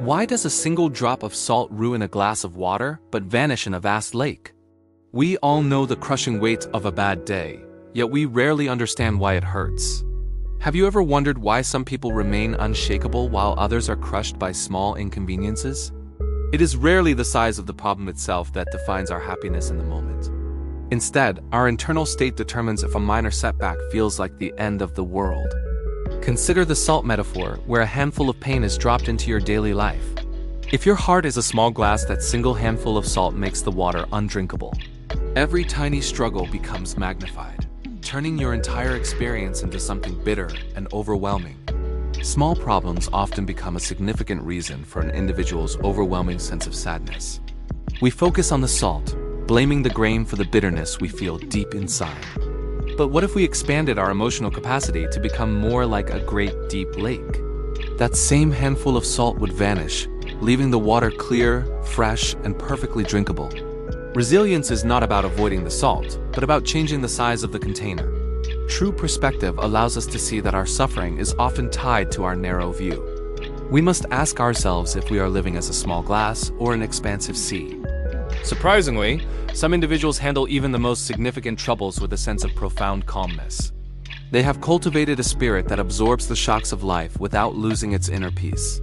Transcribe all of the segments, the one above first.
Why does a single drop of salt ruin a glass of water but vanish in a vast lake? We all know the crushing weight of a bad day, yet we rarely understand why it hurts. Have you ever wondered why some people remain unshakable while others are crushed by small inconveniences? It is rarely the size of the problem itself that defines our happiness in the moment. Instead, our internal state determines if a minor setback feels like the end of the world. Consider the salt metaphor, where a handful of pain is dropped into your daily life. If your heart is a small glass, that single handful of salt makes the water undrinkable. Every tiny struggle becomes magnified, turning your entire experience into something bitter and overwhelming. Small problems often become a significant reason for an individual's overwhelming sense of sadness. We focus on the salt, blaming the grain for the bitterness we feel deep inside. But what if we expanded our emotional capacity to become more like a great deep lake? That same handful of salt would vanish, leaving the water clear, fresh, and perfectly drinkable. Resilience is not about avoiding the salt, but about changing the size of the container. True perspective allows us to see that our suffering is often tied to our narrow view. We must ask ourselves if we are living as a small glass or an expansive sea. Surprisingly, some individuals handle even the most significant troubles with a sense of profound calmness. They have cultivated a spirit that absorbs the shocks of life without losing its inner peace.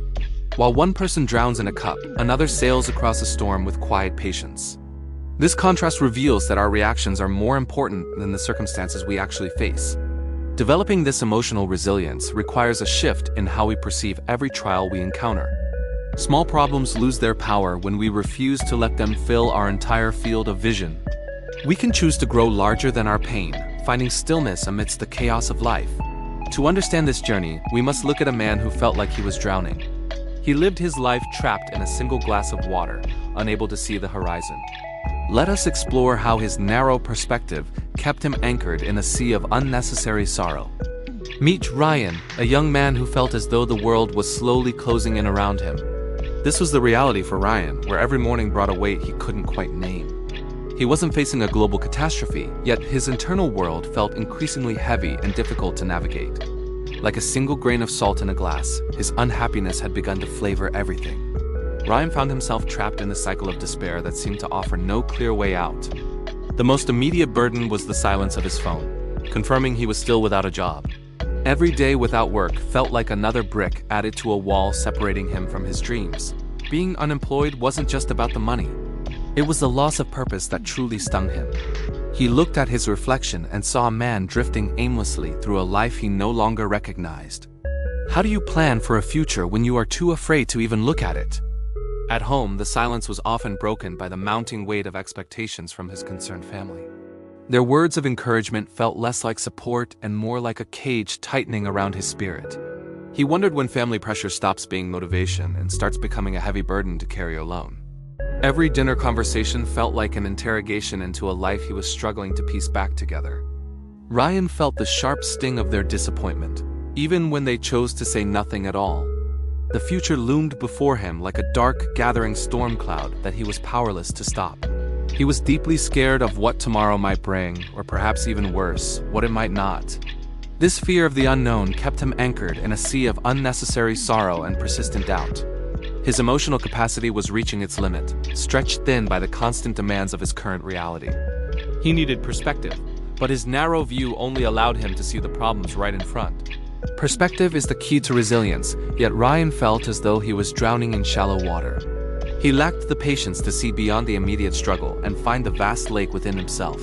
While one person drowns in a cup, another sails across a storm with quiet patience. This contrast reveals that our reactions are more important than the circumstances we actually face. Developing this emotional resilience requires a shift in how we perceive every trial we encounter. Small problems lose their power when we refuse to let them fill our entire field of vision. We can choose to grow larger than our pain, finding stillness amidst the chaos of life. To understand this journey, we must look at a man who felt like he was drowning. He lived his life trapped in a single glass of water, unable to see the horizon. Let us explore how his narrow perspective kept him anchored in a sea of unnecessary sorrow. Meet Ryan, a young man who felt as though the world was slowly closing in around him. This was the reality for Ryan, where every morning brought a weight he couldn't quite name. He wasn't facing a global catastrophe, yet his internal world felt increasingly heavy and difficult to navigate. Like a single grain of salt in a glass, his unhappiness had begun to flavor everything. Ryan found himself trapped in the cycle of despair that seemed to offer no clear way out. The most immediate burden was the silence of his phone, confirming he was still without a job. Every day without work felt like another brick added to a wall separating him from his dreams. Being unemployed wasn't just about the money. It was the loss of purpose that truly stung him. He looked at his reflection and saw a man drifting aimlessly through a life he no longer recognized. How do you plan for a future when you are too afraid to even look at it? At home, the silence was often broken by the mounting weight of expectations from his concerned family. Their words of encouragement felt less like support and more like a cage tightening around his spirit. He wondered when family pressure stops being motivation and starts becoming a heavy burden to carry alone. Every dinner conversation felt like an interrogation into a life he was struggling to piece back together. Ryan felt the sharp sting of their disappointment, even when they chose to say nothing at all. The future loomed before him like a dark, gathering storm cloud that he was powerless to stop. He was deeply scared of what tomorrow might bring, or perhaps even worse, what it might not. This fear of the unknown kept him anchored in a sea of unnecessary sorrow and persistent doubt. His emotional capacity was reaching its limit, stretched thin by the constant demands of his current reality. He needed perspective, but his narrow view only allowed him to see the problems right in front. Perspective is the key to resilience, yet Ryan felt as though he was drowning in shallow water. He lacked the patience to see beyond the immediate struggle and find the vast lake within himself.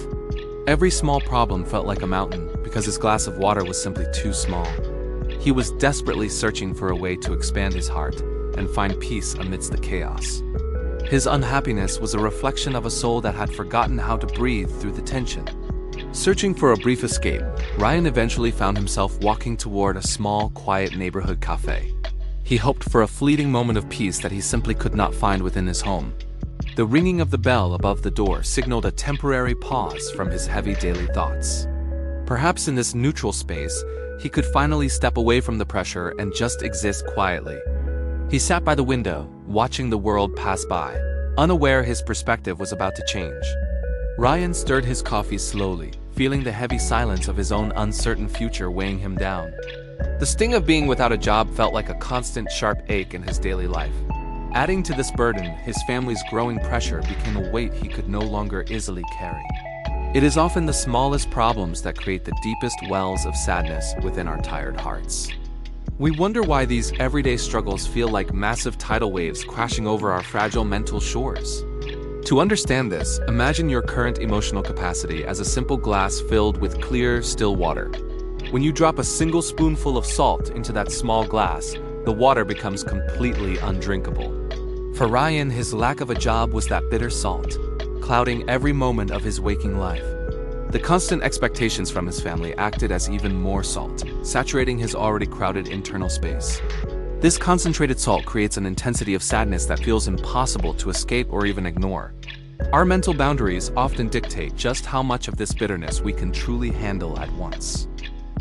Every small problem felt like a mountain because his glass of water was simply too small. He was desperately searching for a way to expand his heart and find peace amidst the chaos. His unhappiness was a reflection of a soul that had forgotten how to breathe through the tension. Searching for a brief escape, Ryan eventually found himself walking toward a small, quiet neighborhood cafe. He hoped for a fleeting moment of peace that he simply could not find within his home. The ringing of the bell above the door signaled a temporary pause from his heavy daily thoughts. Perhaps in this neutral space, he could finally step away from the pressure and just exist quietly. He sat by the window, watching the world pass by, unaware his perspective was about to change. Ryan stirred his coffee slowly, feeling the heavy silence of his own uncertain future weighing him down. The sting of being without a job felt like a constant sharp ache in his daily life. Adding to this burden, his family's growing pressure became a weight he could no longer easily carry. It is often the smallest problems that create the deepest wells of sadness within our tired hearts. We wonder why these everyday struggles feel like massive tidal waves crashing over our fragile mental shores. To understand this, imagine your current emotional capacity as a simple glass filled with clear, still water. When you drop a single spoonful of salt into that small glass, the water becomes completely undrinkable. For Ryan, his lack of a job was that bitter salt, clouding every moment of his waking life. The constant expectations from his family acted as even more salt, saturating his already crowded internal space. This concentrated salt creates an intensity of sadness that feels impossible to escape or even ignore. Our mental boundaries often dictate just how much of this bitterness we can truly handle at once.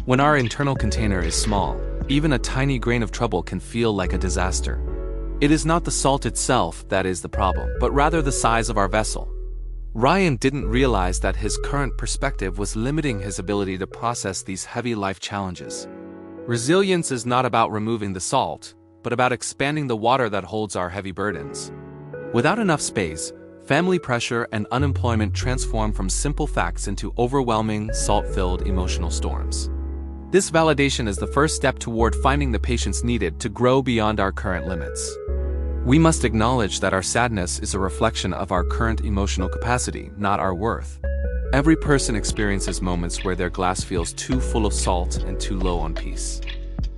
When our internal container is small, even a tiny grain of trouble can feel like a disaster. It is not the salt itself that is the problem, but rather the size of our vessel. Ryan didn't realize that his current perspective was limiting his ability to process these heavy life challenges. Resilience is not about removing the salt, but about expanding the water that holds our heavy burdens. Without enough space, family pressure and unemployment transform from simple facts into overwhelming, salt-filled emotional storms. This validation is the first step toward finding the patience needed to grow beyond our current limits. We must acknowledge that our sadness is a reflection of our current emotional capacity, not our worth. Every person experiences moments where their glass feels too full of salt and too low on peace.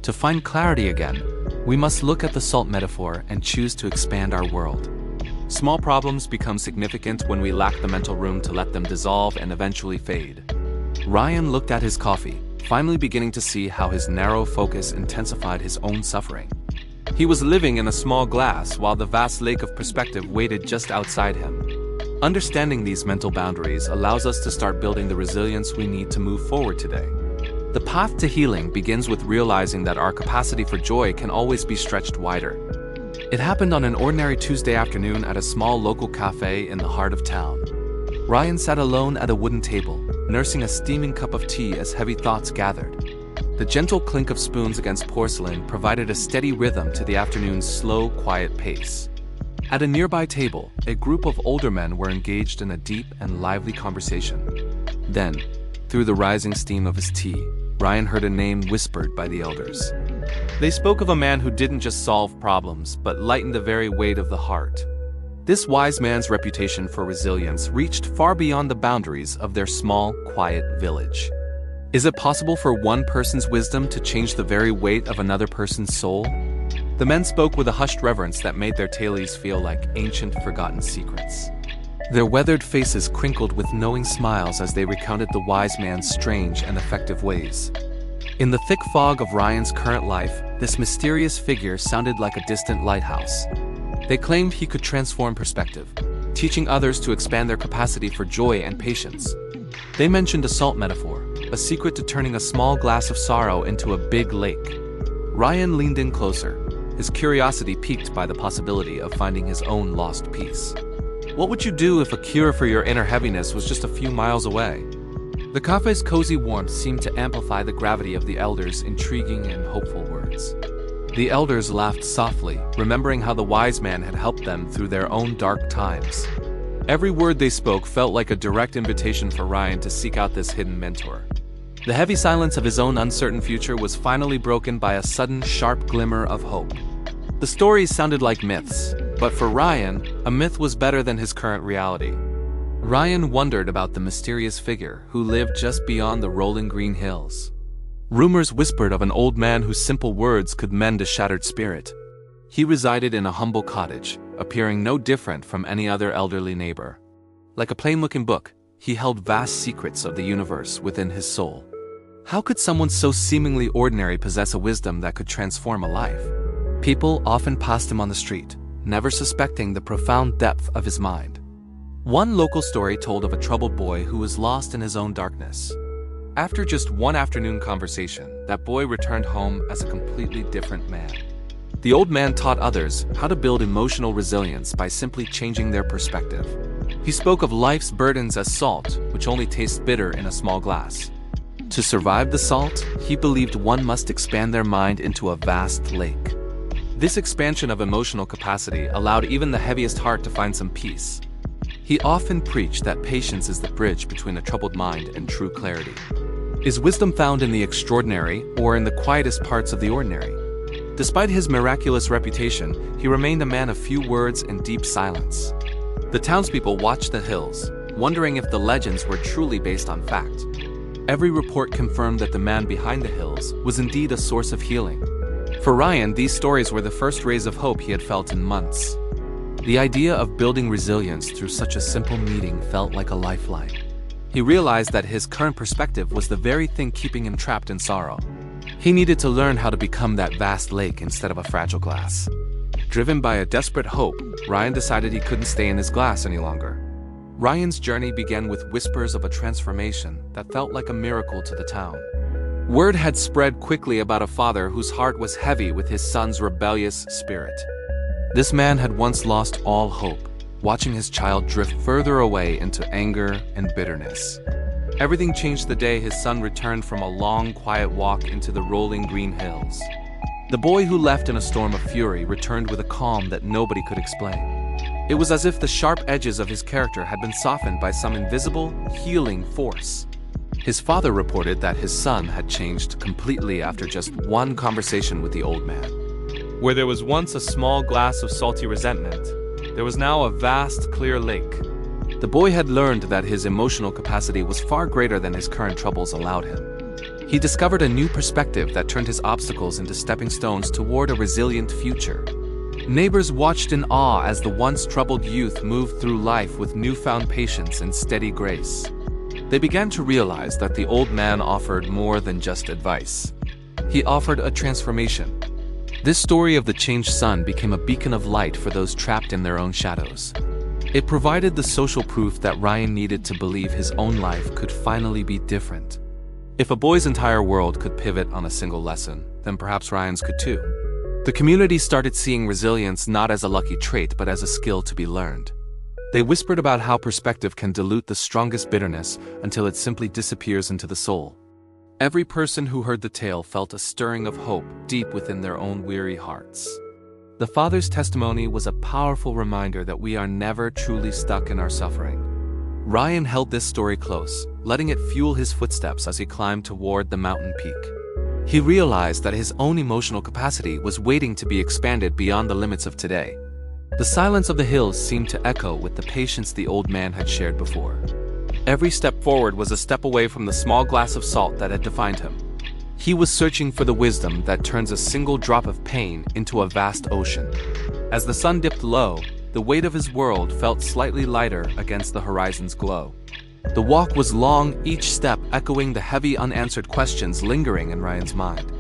To find clarity again, we must look at the salt metaphor and choose to expand our world. Small problems become significant when we lack the mental room to let them dissolve and eventually fade. Ryan looked at his coffee, finally beginning to see how his narrow focus intensified his own suffering. He was living in a small glass while the vast lake of perspective waited just outside him. Understanding these mental boundaries allows us to start building the resilience we need to move forward today. The path to healing begins with realizing that our capacity for joy can always be stretched wider. It happened on an ordinary Tuesday afternoon at a small local cafe in the heart of town. Ryan sat alone at a wooden table, nursing a steaming cup of tea as heavy thoughts gathered. The gentle clink of spoons against porcelain provided a steady rhythm to the afternoon's slow, quiet pace. At a nearby table, a group of older men were engaged in a deep and lively conversation. Then, through the rising steam of his tea, Ryan heard a name whispered by the elders. They spoke of a man who didn't just solve problems, but lightened the very weight of the heart. This wise man's reputation for resilience reached far beyond the boundaries of their small, quiet village. Is it possible for one person's wisdom to change the very weight of another person's soul? The men spoke with a hushed reverence that made their tales feel like ancient, forgotten secrets. Their weathered faces crinkled with knowing smiles as they recounted the wise man's strange and effective ways. In the thick fog of Ryan's current life, this mysterious figure sounded like a distant lighthouse. They claimed he could transform perspective, teaching others to expand their capacity for joy and patience. They mentioned a salt metaphor, a secret to turning a small glass of sorrow into a big lake. Ryan leaned in closer, his curiosity piqued by the possibility of finding his own lost peace. What would you do if a cure for your inner heaviness was just a few miles away? The cafe's cozy warmth seemed to amplify the gravity of the elders' intriguing and hopeful words. The elders laughed softly, remembering how the wise man had helped them through their own dark times. Every word they spoke felt like a direct invitation for Ryan to seek out this hidden mentor. The heavy silence of his own uncertain future was finally broken by a sudden, sharp glimmer of hope. The stories sounded like myths, but for Ryan, a myth was better than his current reality. Ryan wondered about the mysterious figure who lived just beyond the rolling green hills. Rumors whispered of an old man whose simple words could mend a shattered spirit. He resided in a humble cottage, appearing no different from any other elderly neighbor. Like a plain-looking book, he held vast secrets of the universe within his soul. How could someone so seemingly ordinary possess a wisdom that could transform a life? People often passed him on the street, never suspecting the profound depth of his mind. One local story told of a troubled boy who was lost in his own darkness. After just one afternoon conversation, that boy returned home as a completely different man. The old man taught others how to build emotional resilience by simply changing their perspective. He spoke of life's burdens as salt, which only tastes bitter in a small glass. To survive the salt, he believed one must expand their mind into a vast lake. This expansion of emotional capacity allowed even the heaviest heart to find some peace. He often preached that patience is the bridge between a troubled mind and true clarity. Is wisdom found in the extraordinary or in the quietest parts of the ordinary? Despite his miraculous reputation, he remained a man of few words and deep silence. The townspeople watched the hills, wondering if the legends were truly based on fact. Every report confirmed that the man behind the hills was indeed a source of healing. For Ryan, these stories were the first rays of hope he had felt in months. The idea of building resilience through such a simple meeting felt like a lifeline. He realized that his current perspective was the very thing keeping him trapped in sorrow. He needed to learn how to become that vast lake instead of a fragile glass. Driven by a desperate hope, Ryan decided he couldn't stay in his glass any longer. Ryan's journey began with whispers of a transformation that felt like a miracle to the town. Word had spread quickly about a father whose heart was heavy with his son's rebellious spirit. This man had once lost all hope, watching his child drift further away into anger and bitterness. Everything changed the day his son returned from a long, quiet walk into the rolling green hills. The boy who left in a storm of fury returned with a calm that nobody could explain. It was as if the sharp edges of his character had been softened by some invisible, healing force. His father reported that his son had changed completely after just one conversation with the old man. Where there was once a small glass of salty resentment, there was now a vast, clear lake. The boy had learned that his emotional capacity was far greater than his current troubles allowed him. He discovered a new perspective that turned his obstacles into stepping stones toward a resilient future. Neighbors watched in awe as the once troubled youth moved through life with newfound patience and steady grace. They began to realize that the old man offered more than just advice. He offered a transformation. This story of the changed son became a beacon of light for those trapped in their own shadows. It provided the social proof that Ryan needed to believe his own life could finally be different. If a boy's entire world could pivot on a single lesson, then perhaps Ryan's could too. The community started seeing resilience not as a lucky trait but as a skill to be learned. They whispered about how perspective can dilute the strongest bitterness until it simply disappears into the soul. Every person who heard the tale felt a stirring of hope deep within their own weary hearts. The father's testimony was a powerful reminder that we are never truly stuck in our suffering. Ryan held this story close, letting it fuel his footsteps as he climbed toward the mountain peak. He realized that his own emotional capacity was waiting to be expanded beyond the limits of today. The silence of the hills seemed to echo with the patience the old man had shared before. Every step forward was a step away from the small glass of salt that had defined him. He was searching for the wisdom that turns a single drop of pain into a vast ocean. As the sun dipped low, the weight of his world felt slightly lighter against the horizon's glow. The walk was long, each step echoing the heavy unanswered questions lingering in Ryan's mind.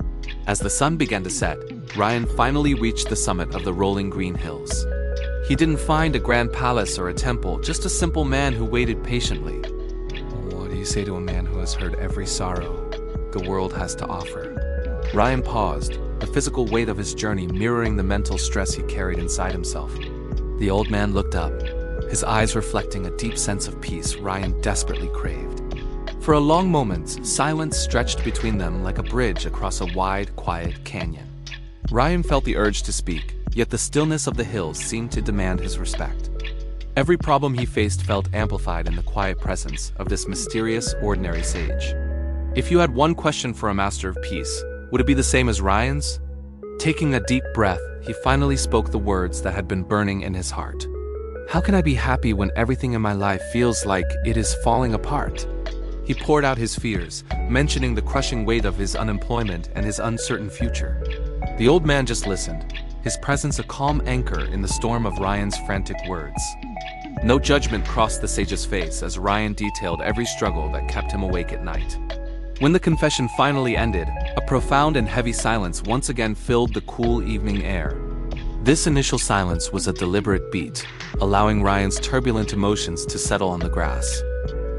As the sun began to set, Ryan finally reached the summit of the rolling green hills. He didn't find a grand palace or a temple, just a simple man who waited patiently. What do you say to a man who has heard every sorrow the world has to offer? Ryan paused, the physical weight of his journey mirroring the mental stress he carried inside himself. The old man looked up, his eyes reflecting a deep sense of peace Ryan desperately craved. For a long moment, silence stretched between them like a bridge across a wide, quiet canyon. Ryan felt the urge to speak, yet the stillness of the hills seemed to demand his respect. Every problem he faced felt amplified in the quiet presence of this mysterious, ordinary sage. If you had one question for a master of peace, would it be the same as Ryan's? Taking a deep breath, he finally spoke the words that had been burning in his heart. How can I be happy when everything in my life feels like it is falling apart? He poured out his fears, mentioning the crushing weight of his unemployment and his uncertain future. The old man just listened, his presence a calm anchor in the storm of Ryan's frantic words. No judgment crossed the sage's face as Ryan detailed every struggle that kept him awake at night. When the confession finally ended, a profound and heavy silence once again filled the cool evening air. This initial silence was a deliberate beat, allowing Ryan's turbulent emotions to settle on the grass.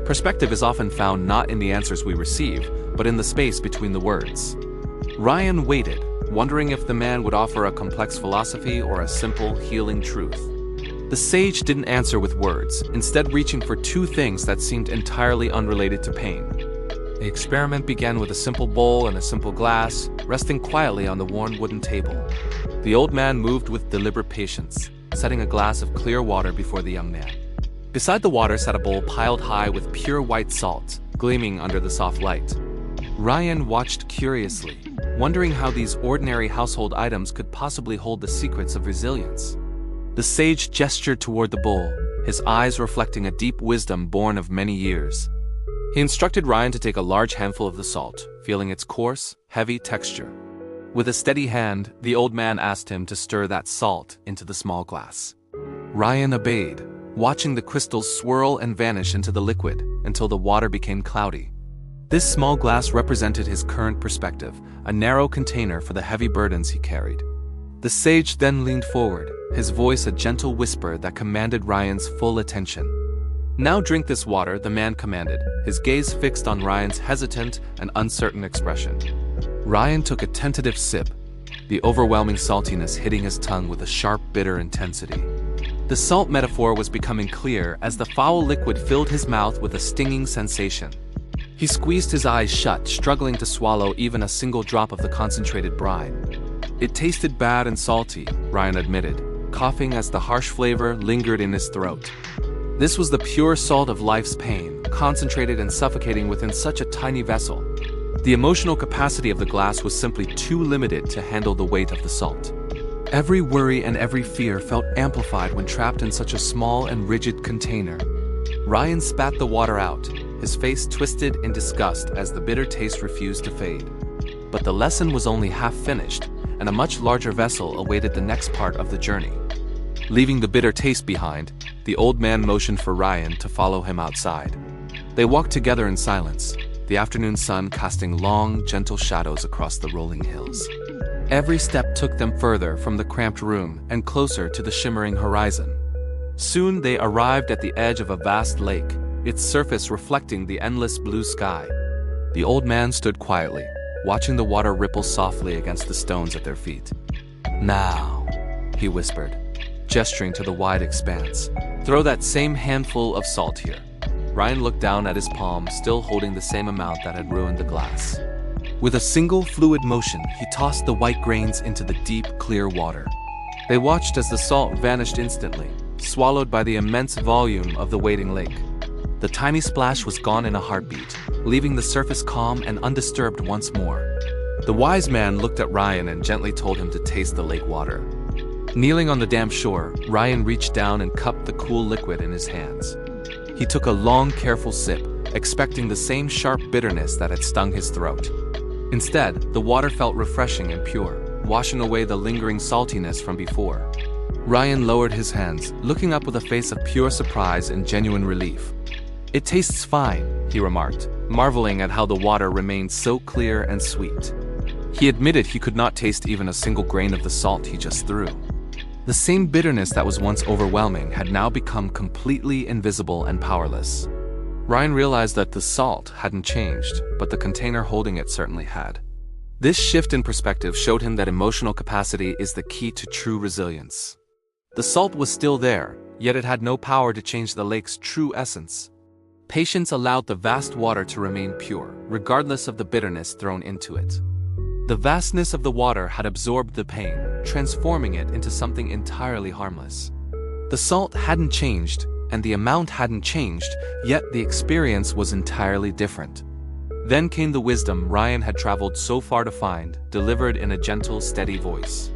Perspective is often found not in the answers we receive, but in the space between the words. Ryan waited, wondering if the man would offer a complex philosophy or a simple, healing truth. The sage didn't answer with words, instead reaching for two things that seemed entirely unrelated to pain. The experiment began with a simple bowl and a simple glass, resting quietly on the worn wooden table. The old man moved with deliberate patience, setting a glass of clear water before the young man. Beside the water sat a bowl piled high with pure white salt, gleaming under the soft light. Ryan watched curiously, wondering how these ordinary household items could possibly hold the secrets of resilience. The sage gestured toward the bowl, his eyes reflecting a deep wisdom born of many years. He instructed Ryan to take a large handful of the salt, feeling its coarse, heavy texture. With a steady hand, the old man asked him to stir that salt into the small glass. Ryan obeyed, watching the crystals swirl and vanish into the liquid until the water became cloudy. This small glass represented his current perspective, a narrow container for the heavy burdens he carried. The sage then leaned forward, his voice a gentle whisper that commanded Ryan's full attention. "Now drink this water," the man commanded, his gaze fixed on Ryan's hesitant and uncertain expression. Ryan took a tentative sip, the overwhelming saltiness hitting his tongue with a sharp, bitter intensity. The salt metaphor was becoming clear as the foul liquid filled his mouth with a stinging sensation. He squeezed his eyes shut, struggling to swallow even a single drop of the concentrated brine. "It tasted bad and salty," Ryan admitted, coughing as the harsh flavor lingered in his throat. This was the pure salt of life's pain, concentrated and suffocating within such a tiny vessel. The emotional capacity of the glass was simply too limited to handle the weight of the salt. Every worry and every fear felt amplified when trapped in such a small and rigid container. Ryan spat the water out, his face twisted in disgust as the bitter taste refused to fade. But the lesson was only half finished, and a much larger vessel awaited the next part of the journey. Leaving the bitter taste behind, the old man motioned for Ryan to follow him outside. They walked together in silence, the afternoon sun casting long, gentle shadows across the rolling hills. Every step took them further from the cramped room and closer to the shimmering horizon. Soon they arrived at the edge of a vast lake, its surface reflecting the endless blue sky. The old man stood quietly, watching the water ripple softly against the stones at their feet. "Now," he whispered, gesturing to the wide expanse, "throw that same handful of salt here." Ryan looked down at his palm, still holding the same amount that had ruined the glass. With a single fluid motion, he tossed the white grains into the deep, clear water. They watched as the salt vanished instantly, swallowed by the immense volume of the waiting lake. The tiny splash was gone in a heartbeat, leaving the surface calm and undisturbed once more. The wise man looked at Ryan and gently told him to taste the lake water. Kneeling on the damp shore, Ryan reached down and cupped the cool liquid in his hands. He took a long, careful sip, expecting the same sharp bitterness that had stung his throat. Instead, the water felt refreshing and pure, washing away the lingering saltiness from before. Ryan lowered his hands, looking up with a face of pure surprise and genuine relief. "It tastes fine," he remarked, marveling at how the water remained so clear and sweet. He admitted he could not taste even a single grain of the salt he just threw. The same bitterness that was once overwhelming had now become completely invisible and powerless. Ryan realized that the salt hadn't changed, but the container holding it certainly had. This shift in perspective showed him that emotional capacity is the key to true resilience. The salt was still there, yet it had no power to change the lake's true essence. Patience allowed the vast water to remain pure, regardless of the bitterness thrown into it. The vastness of the water had absorbed the pain, transforming it into something entirely harmless. The salt hadn't changed, and the amount hadn't changed, yet the experience was entirely different. Then came the wisdom Ryan had traveled so far to find, delivered in a gentle, steady voice.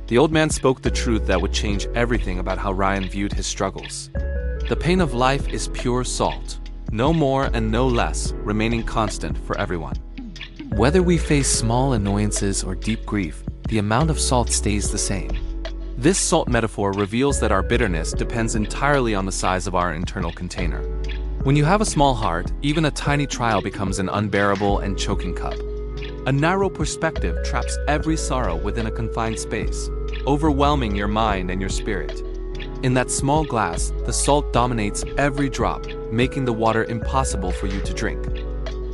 The old man spoke the truth that would change everything about how Ryan viewed his struggles. The pain of life is pure salt, no more and no less, remaining constant for everyone. Whether we face small annoyances or deep grief, the amount of salt stays the same. This salt metaphor reveals that our bitterness depends entirely on the size of our internal container. When you have a small heart, even a tiny trial becomes an unbearable and choking cup. A narrow perspective traps every sorrow within a confined space, overwhelming your mind and your spirit. In that small glass, the salt dominates every drop, making the water impossible for you to drink.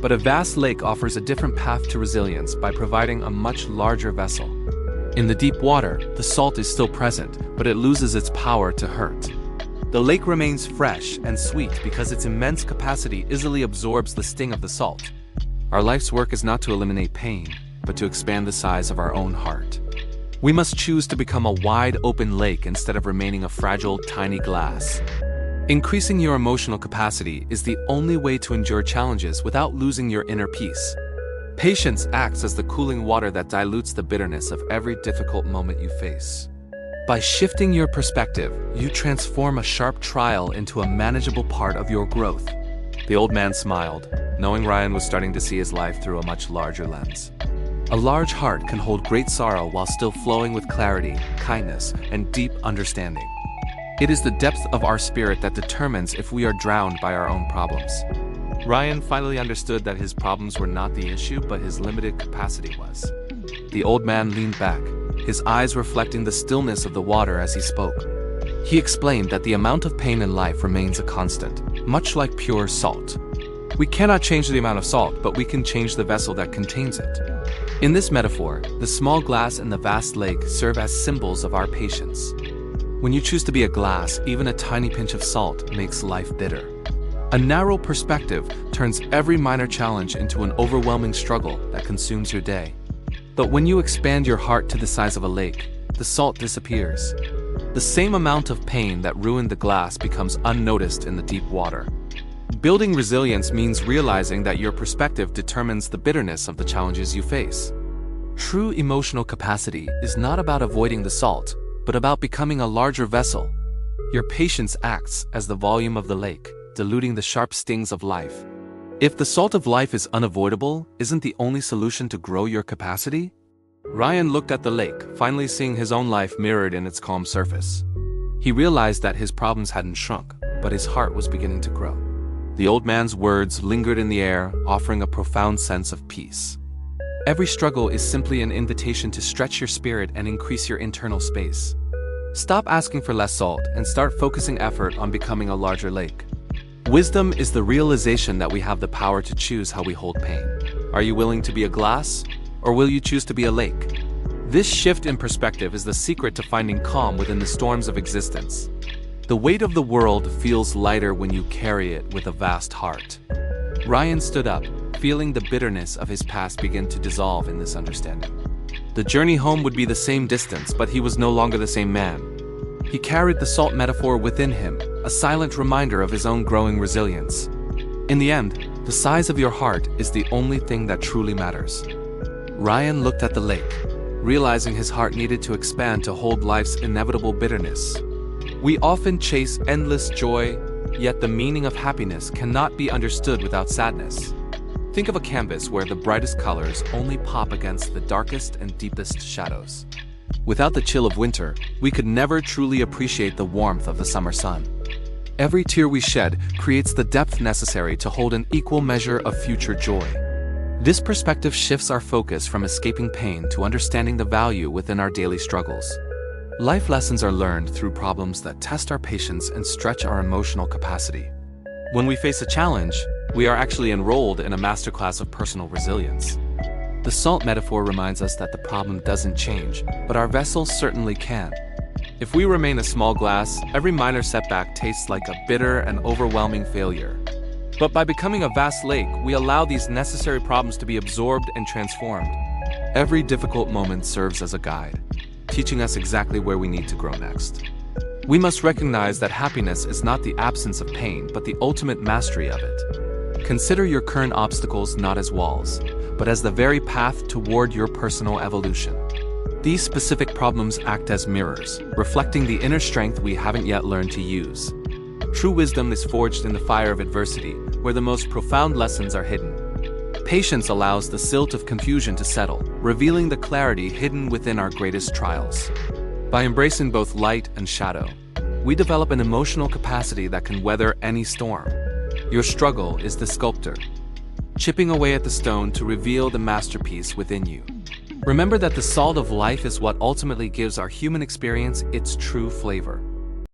But a vast lake offers a different path to resilience by providing a much larger vessel. In the deep water, the salt is still present, but it loses its power to hurt. The lake remains fresh and sweet because its immense capacity easily absorbs the sting of the salt. Our life's work is not to eliminate pain, but to expand the size of our own heart. We must choose to become a wide open lake instead of remaining a fragile, tiny glass. Increasing your emotional capacity is the only way to endure challenges without losing your inner peace. Patience acts as the cooling water that dilutes the bitterness of every difficult moment you face. By shifting your perspective, you transform a sharp trial into a manageable part of your growth. The old man smiled, knowing Ryan was starting to see his life through a much larger lens. A large heart can hold great sorrow while still flowing with clarity, kindness, and deep understanding. It is the depth of our spirit that determines if we are drowned by our own problems. Ryan finally understood that his problems were not the issue, but his limited capacity was. The old man leaned back, his eyes reflecting the stillness of the water as he spoke. He explained that the amount of pain in life remains a constant, much like pure salt. We cannot change the amount of salt, but we can change the vessel that contains it. In this metaphor, the small glass and the vast lake serve as symbols of our patience. When you choose to be a glass, even a tiny pinch of salt makes life bitter. A narrow perspective turns every minor challenge into an overwhelming struggle that consumes your day. But when you expand your heart to the size of a lake, the salt disappears. The same amount of pain that ruined the glass becomes unnoticed in the deep water. Building resilience means realizing that your perspective determines the bitterness of the challenges you face. True emotional capacity is not about avoiding the salt, but about becoming a larger vessel. Your patience acts as the volume of the lake, diluting the sharp stings of life. If the salt of life is unavoidable, isn't the only solution to grow your capacity? Ryan looked at the lake, finally seeing his own life mirrored in its calm surface. He realized that his problems hadn't shrunk, but his heart was beginning to grow. The old man's words lingered in the air, offering a profound sense of peace. Every struggle is simply an invitation to stretch your spirit and increase your internal space. Stop asking for less salt and start focusing effort on becoming a larger lake. Wisdom is the realization that we have the power to choose how we hold pain. Are you willing to be a glass, or will you choose to be a lake? This shift in perspective is the secret to finding calm within the storms of existence. The weight of the world feels lighter when you carry it with a vast heart. Ryan stood up, feeling the bitterness of his past begin to dissolve in this understanding. The journey home would be the same distance, but he was no longer the same man. He carried the salt metaphor within him, a silent reminder of his own growing resilience. In the end, the size of your heart is the only thing that truly matters. Ryan looked at the lake, realizing his heart needed to expand to hold life's inevitable bitterness. We often chase endless joy, yet the meaning of happiness cannot be understood without sadness. Think of a canvas where the brightest colors only pop against the darkest and deepest shadows. Without the chill of winter, we could never truly appreciate the warmth of the summer sun. Every tear we shed creates the depth necessary to hold an equal measure of future joy. This perspective shifts our focus from escaping pain to understanding the value within our daily struggles. Life lessons are learned through problems that test our patience and stretch our emotional capacity. When we face a challenge, we are actually enrolled in a masterclass of personal resilience. The salt metaphor reminds us that the problem doesn't change, but our vessel certainly can. If we remain a small glass, every minor setback tastes like a bitter and overwhelming failure. But by becoming a vast lake, we allow these necessary problems to be absorbed and transformed. Every difficult moment serves as a guide, teaching us exactly where we need to grow next. We must recognize that happiness is not the absence of pain, but the ultimate mastery of it. Consider your current obstacles not as walls, but as the very path toward your personal evolution. These specific problems act as mirrors, reflecting the inner strength we haven't yet learned to use. True wisdom is forged in the fire of adversity, where the most profound lessons are hidden. Patience allows the silt of confusion to settle, revealing the clarity hidden within our greatest trials. By embracing both light and shadow, we develop an emotional capacity that can weather any storm. Your struggle is the sculptor, chipping away at the stone to reveal the masterpiece within you. Remember that the salt of life is what ultimately gives our human experience its true flavor.